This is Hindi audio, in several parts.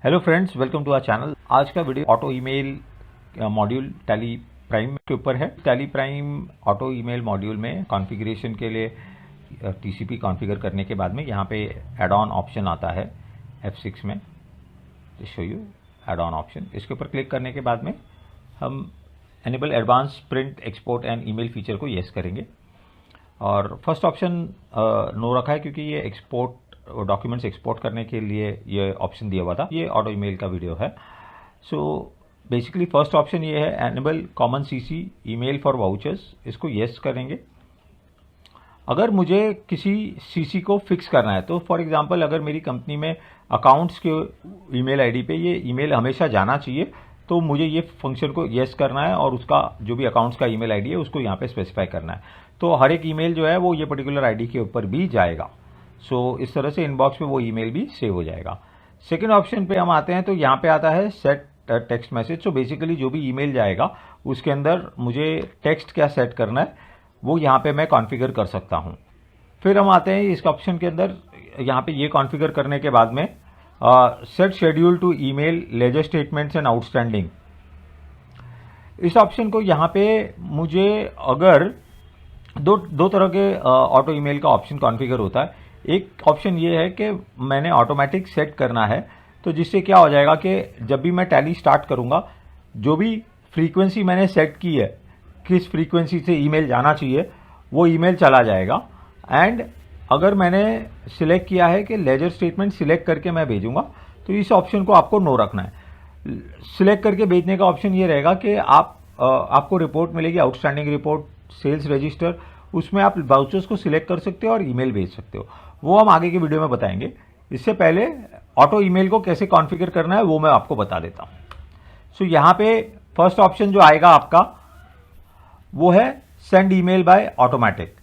Hello friends, welcome to our channel. आज का video auto email module Tally Prime के ऊपर है। Tally Prime auto email module में कॉन्फ़िगरेशन के लिए टीसीपी कॉन्फ़िगर करने के बाद में यहाँ पे एड ऑन ऑप्शन आता है F6 में। Show you add on option, इसके ऊपर क्लिक करने के बाद में हम enable advance print export and email feature को येस करेंगे। और फर्स्ट ऑप्शन नो रखा है क्योंकि ये एक्सपोर्ट डॉक्यूमेंट्स एक्सपोर्ट करने के लिए ये ऑप्शन दिया हुआ था। ये ऑटो ईमेल का वीडियो है। सो बेसिकली फर्स्ट ऑप्शन ये है enable common CC email for vouchers, इसको येस करेंगे। अगर मुझे किसी सीसी को फिक्स करना है तो फॉर एग्जांपल अगर मेरी कंपनी में अकाउंट्स के ईमेल आईडी पे ये ईमेल हमेशा जाना चाहिए तो मुझे ये फंक्शन को येस करना है और उसका जो भी अकाउंट्स का ईमेल आईडी है उसको यहाँ पे स्पेसिफाई करना है। तो हर एक ईमेल जो है वो ये पर्टिकुलर आईडी के ऊपर भी जाएगा। सो इस तरह से इनबॉक्स में वो ईमेल भी सेव हो जाएगा। सेकेंड ऑप्शन पे हम आते हैं तो यहाँ पे आता है set text message. So basically जो भी ईमेल जाएगा उसके अंदर मुझे टेक्स्ट क्या सेट करना है वो यहाँ पे मैं कॉन्फ़िगर कर सकता हूँ। फिर हम आते हैं इस ऑप्शन के अंदर, यहाँ पे ये कॉन्फ़िगर करने के बाद में set schedule to email ledger statements and outstanding. इस ऑप्शन को यहाँ पे मुझे अगर दो तरह के ऑटो ईमेल का ऑप्शन कॉन्फ़िगर होता है। एक ऑप्शन ये है कि मैंने ऑटोमेटिक सेट करना है, तो जिससे क्या हो जाएगा कि जब भी मैं टैली स्टार्ट करूँगा जो भी फ्रीक्वेंसी मैंने सेट की है, किस फ्रीक्वेंसी से ईमेल जाना चाहिए वो ईमेल चला जाएगा। एंड अगर मैंने सिलेक्ट किया है कि लेजर स्टेटमेंट सिलेक्ट करके मैं भेजूंगा तो इस ऑप्शन को आपको नो रखना है। सिलेक्ट करके भेजने का ऑप्शन ये रहेगा कि आपको रिपोर्ट मिलेगी, आउटस्टैंडिंग रिपोर्ट, सेल्स रजिस्टर, उसमें आप वाउचर्स को सिलेक्ट कर सकते हो और ईमेल भेज सकते हो। वो हम आगे की वीडियो में बताएंगे। इससे पहले ऑटो ईमेल को कैसे कॉन्फ़िगर करना है वो मैं आपको बता देता हूँ। सो यहाँ पे फर्स्ट ऑप्शन जो आएगा आपका वो है सेंड ईमेल बाय ऑटोमेटिक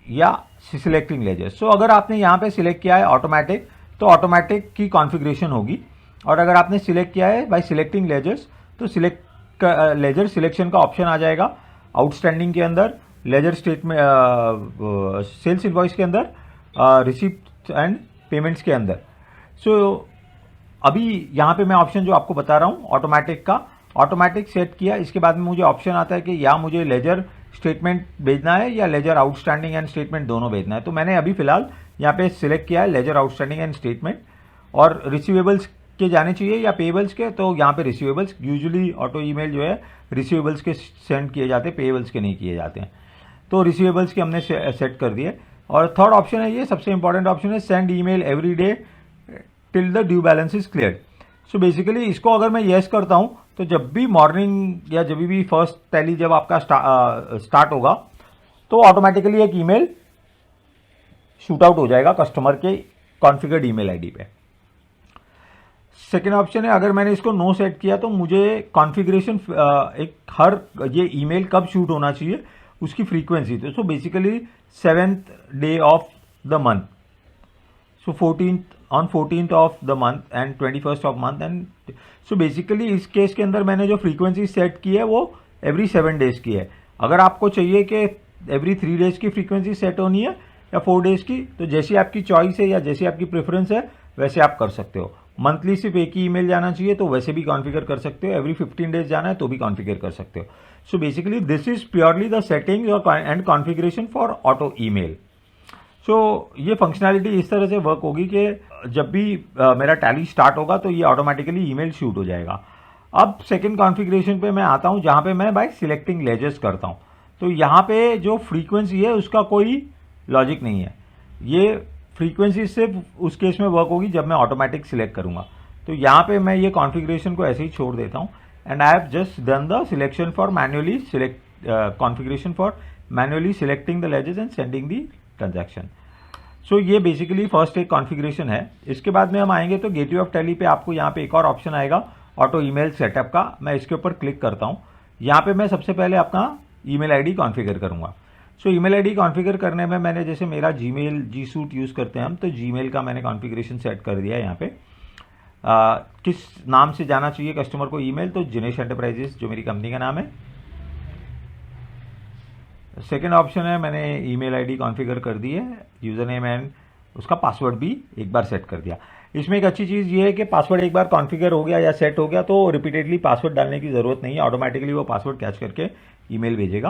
या सिलेक्टिंग लेजर। सो अगर आपने यहाँ पे सिलेक्ट किया है ऑटोमेटिक तो ऑटोमेटिक की कॉन्फ़िगरेशन होगी, और अगर आपने सिलेक्ट किया है बाय सिलेक्टिंग लेजर्स तो लेजर सिलेक्शन का ऑप्शन आ जाएगा आउटस्टैंडिंग के अंदर, लेजर स्टेटमेंट सेल्स इनवॉइस के अंदर, रिसिप्ट एंड पेमेंट्स के अंदर। सो अभी यहाँ पे मैं ऑप्शन जो आपको बता रहा हूँ ऑटोमेटिक का, ऑटोमेटिक सेट किया। इसके बाद में मुझे ऑप्शन आता है कि या मुझे लेजर स्टेटमेंट भेजना है या लेजर आउटस्टैंडिंग एंड स्टेटमेंट दोनों भेजना है। तो मैंने अभी फिलहाल यहाँ पे सिलेक्ट किया है लेजर आउटस्टैंडिंग एंड स्टेटमेंट। और रिसीवेबल्स के जाने चाहिए या पेएबल्स के, तो यहाँ पे रिसीवेबल्स, यूजुअली ऑटो ईमेल जो है रिसीवेबल्स के सेंड किए जाते हैं, पेएबल्स के नहीं किए जाते हैं। तो रिसीवेबल्स के हमने सेट कर दिए। और थर्ड ऑप्शन है, ये सबसे इंपॉर्टेंट ऑप्शन है, send email every day till the due balance is clear. So basically इसको अगर मैं येस करता हूं तो जब भी मॉर्निंग या जब भी फर्स्ट टैली जब आपका स्टार्ट होगा तो ऑटोमेटिकली एक ईमेल शूट आउट हो जाएगा कस्टमर के कॉन्फ़िगर्ड ईमेल आईडी पे। सेकेंड ऑप्शन है, अगर मैंने इसको नो सेट किया तो मुझे कॉन्फ़िगरेशन एक हर ये ईमेल कब शूट होना चाहिए उसकी फ्रीक्वेंसी। तो so basically 7th day of the month, so 14th of the month and 21st of month. And so basically इस केस के अंदर मैंने जो फ्रीक्वेंसी सेट की है वो एवरी 7 डेज की है। अगर आपको चाहिए कि एवरी 3 डेज की फ्रीक्वेंसी सेट होनी है या 4 डेज की, तो जैसी आपकी चॉइस है या जैसी आपकी प्रेफरेंस है वैसे आप कर सकते हो। मंथली सिर्फ एक ही ईमेल जाना चाहिए तो वैसे भी कॉन्फ़िगर कर सकते हो, एवरी 15 डेज जाना है तो भी कॉन्फ़िगर कर सकते हो। So basically this is purely the settings and configuration for auto email. So ये फंक्शनैलिटी इस तरह से वर्क होगी कि जब भी मेरा टैली स्टार्ट होगा तो ये ऑटोमेटिकली ईमेल शूट हो जाएगा। अब सेकंड कॉन्फ़िगरेशन पे मैं आता हूँ जहाँ पे मैं बाय सिलेक्टिंग लेजर्स करता हूँ। तो यहाँ पे जो फ्रीक्वेंसी है उसका कोई लॉजिक नहीं है, ये फ्रीक्वेंसी सिर्फ उस केस में वर्क होगी जब मैं ऑटोमेटिक सिलेक्ट करूँगा। तो यहाँ पे मैं ये कॉन्फ़िगरेशन को ऐसे ही छोड़ देता हूँ and I have just done the selection for manually configuration for manually selecting the ledgers and sending the transaction. So ये बेसिकली फर्स्ट एक कॉन्फ़िगरेशन है। इसके बाद में हम आएंगे तो गेटवे ऑफ टैली पे आपको यहाँ पे एक और ऑप्शन आएगा ऑटो ईमेल सेटअप का। मैं इसके ऊपर क्लिक करता हूँ। यहाँ पे मैं सबसे पहले अपना ईमेल आईडी कॉन्फ़िगर करूँगा। सो ईमेल आईडी कॉन्फ़िगर करने में मैंने जैसे मेरा जीमेल जी सूट यूज़ करते हैं हम, तो जीमेल का मैंने कॉन्फ़िगरेशन सेट कर दिया है। यहाँ पे किस नाम से जाना चाहिए कस्टमर को ईमेल, तो जिनेश एंटरप्राइजेस जो मेरी कंपनी का नाम है। सेकेंड ऑप्शन है मैंने ईमेल आईडी कॉन्फ़िगर कर दी है, यूज़र नेम एंड उसका पासवर्ड भी एक बार सेट कर दिया। इसमें एक अच्छी चीज़ ये है कि पासवर्ड एक बार कॉन्फ़िगर हो गया या सेट हो गया तो रिपीटेडली पासवर्ड डालने की ज़रूरत नहीं है, ऑटोमेटिकली वो पासवर्ड कैच करके ईमेल भेजेगा।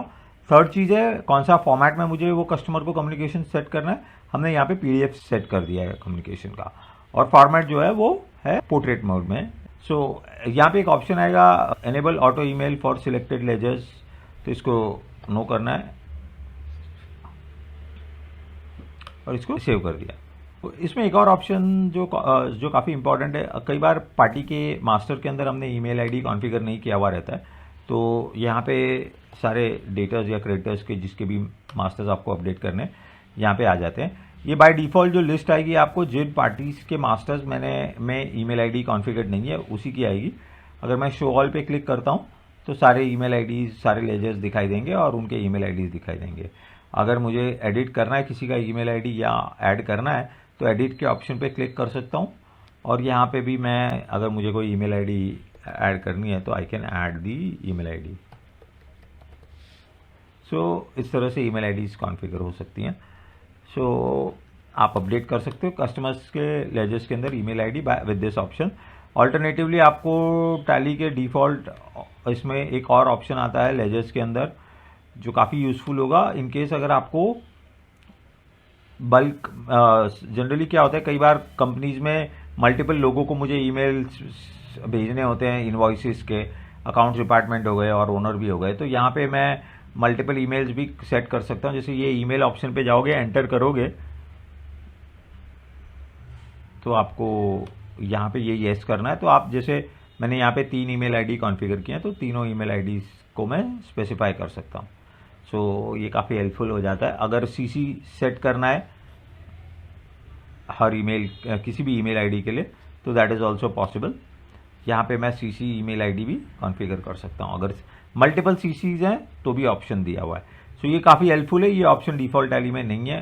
थर्ड चीज़ है कौन सा फॉर्मेट में मुझे वो कस्टमर को कम्युनिकेशन सेट करना है। हमने यहाँ पे PDF सेट कर दिया है कम्युनिकेशन का, और फॉर्मेट जो है वो है पोर्ट्रेट मोड में। सो यहाँ पे एक ऑप्शन आएगा enable auto email for selected ledgers, तो इसको नो करना है और इसको सेव कर दिया। तो इसमें एक और ऑप्शन जो काफ़ी इंपॉर्टेंट है, कई बार पार्टी के मास्टर के अंदर हमने ईमेल आईडी कॉन्फ़िगर नहीं किया हुआ रहता है, तो यहाँ पे सारे डेटर्स या क्रेडिटर्स के जिसके भी मास्टर्स आपको अपडेट करने यहाँ पे आ जाते हैं। ये बाय डिफ़ॉल्ट जो लिस्ट आएगी आपको जिन पार्टीज़ के मास्टर्स में ईमेल आईडी कॉन्फ़िगर नहीं है उसी की आएगी। अगर मैं शो ऑल पे क्लिक करता हूँ तो सारे ईमेल आईडीज़, सारे लेजर्स दिखाई देंगे और उनके ईमेल आईडीज़ दिखाई देंगे। अगर मुझे एडिट करना है किसी का ईमेल आईडी या ऐड करना है तो एडिट के ऑप्शन पे क्लिक कर सकता हूँ, और यहाँ पे भी मैं अगर मुझे कोई ईमेल आईडी ऐड करनी है तो I can add the email ID. So इस तरह से ईमेल आईडीज़ कॉन्फ़िगर हो सकती हैं। सो आप अपडेट कर सकते हो कस्टमर्स के लेजर्स के अंदर email ID with this option. Alternatively आपको टैली के डिफ़ॉल्ट इसमें एक और ऑप्शन आता है लेजर्स के अंदर जो काफ़ी यूज़फुल होगा इन केस अगर आपको बल्क। जनरली क्या होता है कई बार कंपनीज में मल्टीपल लोगों को मुझे ईमेल्स भेजने होते हैं, इनवॉइसेस के, अकाउंट्स डिपार्टमेंट हो गए और ओनर भी हो गए, तो यहाँ पे मैं मल्टीपल ईमेल्स भी सेट कर सकता हूँ। जैसे ये ईमेल ऑप्शन पे जाओगे, एंटर करोगे तो आपको यहाँ पे ये येस करना है। तो आप जैसे मैंने यहाँ पे 3 ईमेल आईडी कॉन्फ़िगर किए हैं तो तीनों ईमेल आईडीज़ को मैं स्पेसिफाई कर सकता हूँ। सो ये काफ़ी हेल्पफुल हो जाता है। अगर CC सेट करना है हर ईमेल किसी भी ईमेल आईडी के लिए तो दैट इज़ ऑल्सो पॉसिबल। यहाँ पे मैं CC ईमेल आईडी भी कॉन्फ़िगर कर सकता हूँ। अगर मल्टीपल CCs हैं तो भी ऑप्शन दिया हुआ है। सो ये काफ़ी हेल्पफुल है। ये ऑप्शन डिफ़ॉल्ट टैली में नहीं है।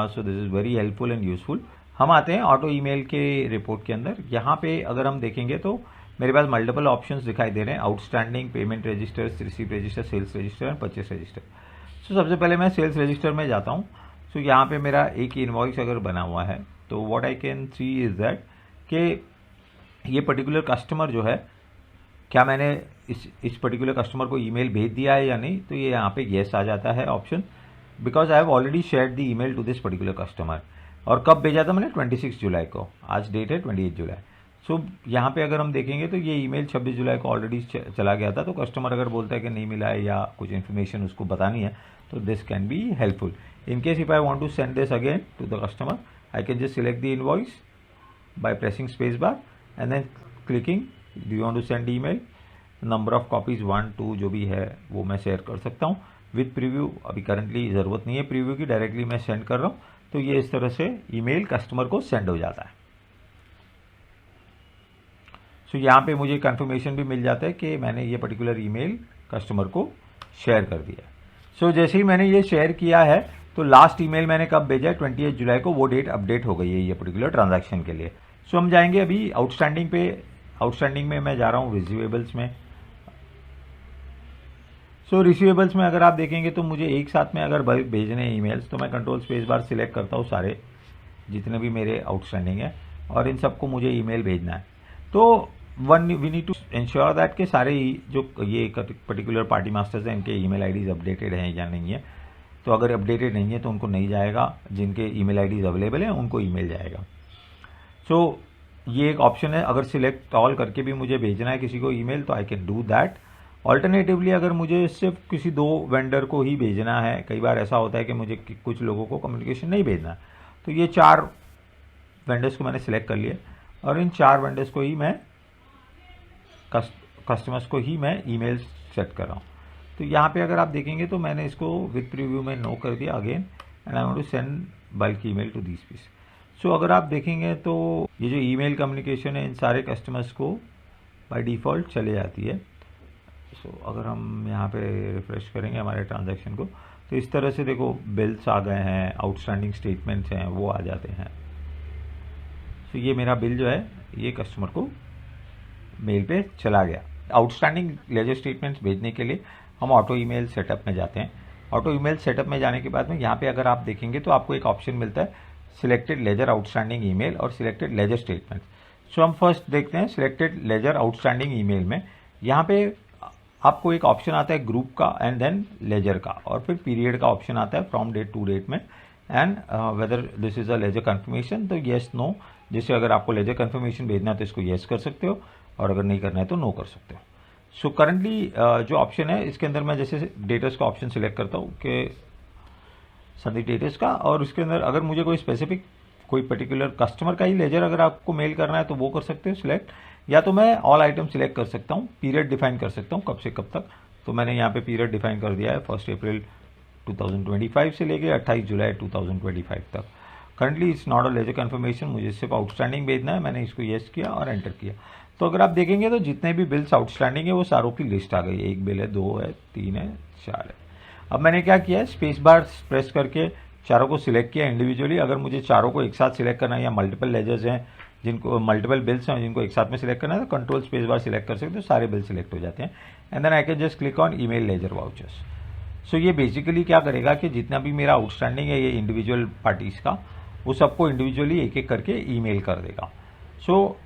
So this is very helpful and useful. हम आते हैं ऑटो ईमेल के रिपोर्ट के अंदर। यहाँ पे अगर हम देखेंगे तो मेरे पास मल्टीपल ऑप्शंस दिखाई दे रहे हैं, outstanding, payment register, receipt register, sales register and purchase register. So सबसे पहले मैं सेल्स रजिस्टर में जाता हूँ। सो यहाँ पे मेरा एक इनवॉइस अगर बना हुआ है तो what I can see is that कि ये पर्टिकुलर कस्टमर जो है, क्या मैंने इस पर्टिकुलर कस्टमर को ईमेल भेज दिया है या नहीं, तो ये यहाँ पे येस आ जाता है option, because I have already shared the email to this particular customer. और कब भेजा था मैंने? 26 जुलाई को। आज डेट है 28 जुलाई। सो यहाँ पे अगर हम देखेंगे तो ये ईमेल 26 जुलाई को ऑलरेडी चला गया था। तो कस्टमर अगर बोलता है कि नहीं मिला है या कुछ इन्फॉर्मेशन उसको बतानी है तो this can be helpful. In case if I want to send this again to the customer, I can just select the invoice by pressing space bar and then clicking do you want to send email. Number of copies 1 2 जो भी है वो मैं शेयर कर सकता हूँ विद प्रीव्यू। अभी करंटली ज़रूरत नहीं है प्रीव्यू की, डायरेक्टली मैं सेंड कर रहा हूँ। तो ये इस तरह से ईमेल कस्टमर को सेंड हो जाता है। सो यहाँ पे मुझे कंफर्मेशन भी मिल जाता है कि मैंने ये पर्टिकुलर ईमेल कस्टमर को शेयर कर दिया। सो जैसे ही मैंने ये शेयर किया है तो लास्ट ईमेल मैंने कब भेजा है? 28 जुलाई को। वो डेट अपडेट हो गई है ये पर्टिकुलर ट्रांजैक्शन के लिए। सो हम जाएंगे अभी आउटस्टैंडिंग पे। आउटस्टैंडिंग में मैं जा रहा हूँ रिसीवेबल्स में। सो रिसीवेबल्स में अगर आप देखेंगे तो मुझे एक साथ में अगर बल्क भेजने हैं ईमेल्स तो मैं कंट्रोल स्पेस बार सिलेक्ट करता हूँ सारे जितने भी मेरे आउटस्टैंडिंग है और इन सबको मुझे ईमेल भेजना है। तो we need to ensure that के सारे जो ये पर्टिकुलर पार्टी मास्टर्स हैं इनके ईमेल आईडीज़ अपडेटेड हैं या नहीं है। तो अगर अपडेटेड नहीं है तो उनको नहीं जाएगा, जिनके ईमेल आईडीज़ अवेलेबल हैं उनको ईमेल जाएगा। सो ये एक ऑप्शन है। अगर सिलेक्ट ऑल करके भी मुझे भेजना है किसी को ईमेल तो I can do that. Alternatively अगर मुझे सिर्फ किसी 2 वेंडर को ही भेजना है, कई बार ऐसा होता है कि मुझे कुछ लोगों को कम्युनिकेशन नहीं भेजना है, तो ये 4 वेंडर्स को मैंने सिलेक्ट कर लिया और इन 4 वेंडर्स को ही मैं कस्टमर्स को ही मैं ईमेल सेट कर रहा हूँ। तो यहाँ पे अगर आप देखेंगे तो मैंने इसको विद प्रीव्यू में नो कर दिया again and I want to send bulk email to this piece. So अगर आप देखेंगे तो ये जो ईमेल कम्युनिकेशन है इन सारे कस्टमर्स को बाय डिफ़ॉल्ट चले जाती है। सो अगर हम यहाँ पे रिफ्रेश करेंगे हमारे ट्रांजैक्शन को तो इस तरह से देखो बिल्स आ गए हैं, आउटस्टैंडिंग स्टेटमेंट्स हैं वो आ जाते हैं। सो ये मेरा बिल जो है ये कस्टमर को मेल पे चला गया। आउटस्टैंडिंग लेजर स्टेटमेंट्स भेजने के लिए हम ऑटो ईमेल सेटअप में जाते हैं। ऑटो ईमेल सेटअप में जाने के बाद में यहाँ पे अगर आप देखेंगे तो आपको एक ऑप्शन मिलता है सिलेक्टेड लेजर आउटस्टैंडिंग ईमेल और सिलेक्टेड लेजर स्टेटमेंट। सो हम फर्स्ट देखते हैं सिलेक्टेड लेजर आउटस्टैंडिंग ईमेल में। यहाँ पे आपको एक ऑप्शन आता है ग्रुप का एंड देन लेजर का, और फिर पीरियड का ऑप्शन आता है फ्रॉम डेट टू डेट में, and whether this is a ledger confirmation, तो येस नो। जैसे अगर आपको लेजर कन्फर्मेशन भेजना है तो इसको येस कर सकते हो, और अगर नहीं करना है तो नो कर सकते हो। सो करंटली जो ऑप्शन है इसके अंदर मैं जैसे डेटर्स का ऑप्शन सिलेक्ट करता हूँ कि संदीप डेटर्स का, और उसके अंदर अगर मुझे कोई स्पेसिफिक कोई पर्टिकुलर कस्टमर का ही लेजर अगर आपको मेल करना है तो वो कर सकते हो सिलेक्ट, या तो मैं ऑल आइटम सिलेक्ट कर सकता हूँ, पीरियड डिफाइन कर सकता हूँ कब से कब तक। तो मैंने यहाँ पे पीरियड डिफाइन कर दिया है 1 अप्रैल 2025 से लेके 28 जुलाई 2025 तक। Currently it's not a ledger confirmation, मुझे सिर्फ आउटस्टैंडिंग भेजना है, मैंने इसको येस किया और एंटर किया। तो अगर आप देखेंगे तो जितने भी बिल्स आउटस्टैंडिंग है वो सारों की लिस्ट आ गई है। 1 बिल है, 2 है, 3 है, 4 है। अब मैंने क्या किया है, स्पेस बार प्रेस करके चारों को सिलेक्ट किया इंडिविजुअली। अगर मुझे चारों को एक साथ सिलेक्ट करना है या मल्टीपल लेजर्स हैं जिनको मल्टीपल बिल्स हैं जिनको एक साथ में सिलेक्ट करना है तो कंट्रोल स्पेस बार सिलेक्ट कर सकते हो, सारे बिल सिलेक्ट हो जाते हैं। And then I can just click on email ledger vouchers. So ये बेसिकली क्या करेगा कि जितना भी मेरा आउटस्टैंडिंग है ये इंडिविजुअल पार्टीज का, वो सबको इंडिविजुअली एक एक करके ईमेल कर देगा। सो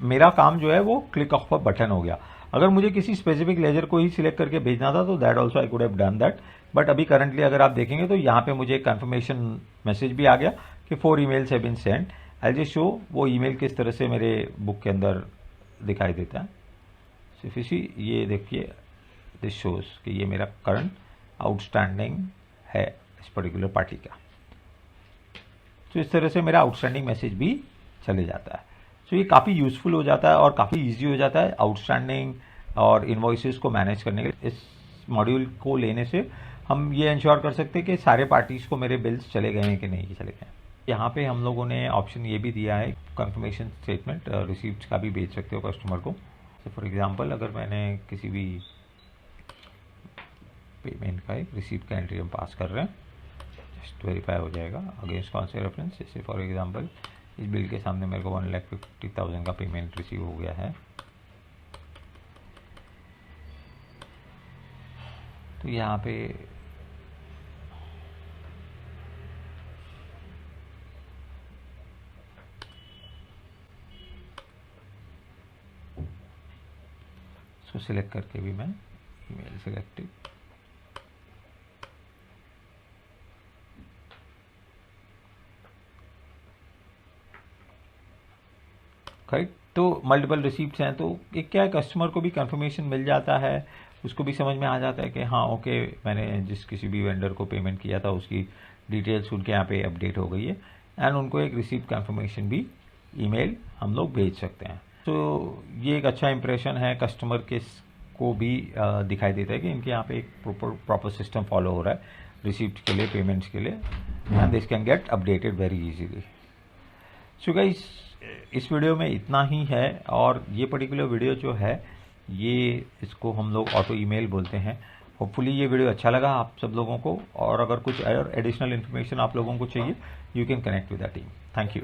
मेरा काम जो है वो क्लिक ऑफ बटन हो गया। अगर मुझे किसी स्पेसिफिक लेजर को ही सिलेक्ट करके भेजना था तो that also I could have done that, but अभी करंटली अगर आप देखेंगे तो यहाँ पे मुझे एक कंफर्मेशन मैसेज भी आ गया कि 4 emails have been sent. I just show वो ईमेल किस तरह से मेरे बुक के अंदर दिखाई देता है। सिर्फ इसी ये देखिए, दिस शोज कि ये मेरा करंट आउटस्टैंडिंग है इस पर्टिकुलर पार्टी का। तो इस तरह से मेरा आउटस्टैंडिंग मैसेज भी चले जाता है। तो ये काफ़ी यूजफुल हो जाता है और काफ़ी इजी हो जाता है आउटस्टैंडिंग और इनवॉइसेस को मैनेज करने के लिए। इस मॉड्यूल को लेने से हम ये इंश्योर कर सकते हैं कि सारे पार्टीज को मेरे बिल्स चले गए हैं कि नहीं चले गए। यहाँ पे हम लोगों ने ऑप्शन ये भी दिया है कंफर्मेशन स्टेटमेंट रिसीप्ट का भी भेज सकते हो कस्टमर को। तो फॉर एग्जांपल अगर मैंने किसी भी पेमेंट का एक रिसीप्ट का एंट्री हम पास कर रहे हैं, जस्ट वेरीफाई हो जाएगा अगेंस्ट कौन से रेफरेंस। जैसे फॉर एग्जांपल इस बिल के सामने मेरे को 1,50,000 का पेमेंट रिसीव हो गया है। तो यहाँ पे इसको सिलेक्ट करके भी मैं ईमेल सिलेक्टेड करेक्ट। तो मल्टीपल रिसीप्ट्स हैं तो एक क्या है, कस्टमर को भी कंफर्मेशन मिल जाता है, उसको भी समझ में आ जाता है कि हाँ ओके मैंने जिस किसी भी वेंडर को पेमेंट किया था उसकी डिटेल्स उनके यहाँ पे अपडेट हो गई है, एंड उनको एक रिसीप्ट कंफर्मेशन भी ईमेल हम लोग भेज सकते हैं। तो ये एक अच्छा इंप्रेशन है, कस्टमर के को भी दिखाई देता है कि इनके यहाँ पे एक प्रॉपर सिस्टम फॉलो हो रहा है रिसीप्ट के लिए, पेमेंट्स के लिए, and this can get updated very easily. So guys इस वीडियो में इतना ही है, और ये पर्टिकुलर वीडियो जो है ये इसको हम लोग ऑटो ईमेल बोलते हैं। होपफुली ये वीडियो अच्छा लगा आप सब लोगों को, और अगर कुछ और एडिशनल इन्फॉर्मेशन आप लोगों को चाहिए you can connect with the team. Thank you.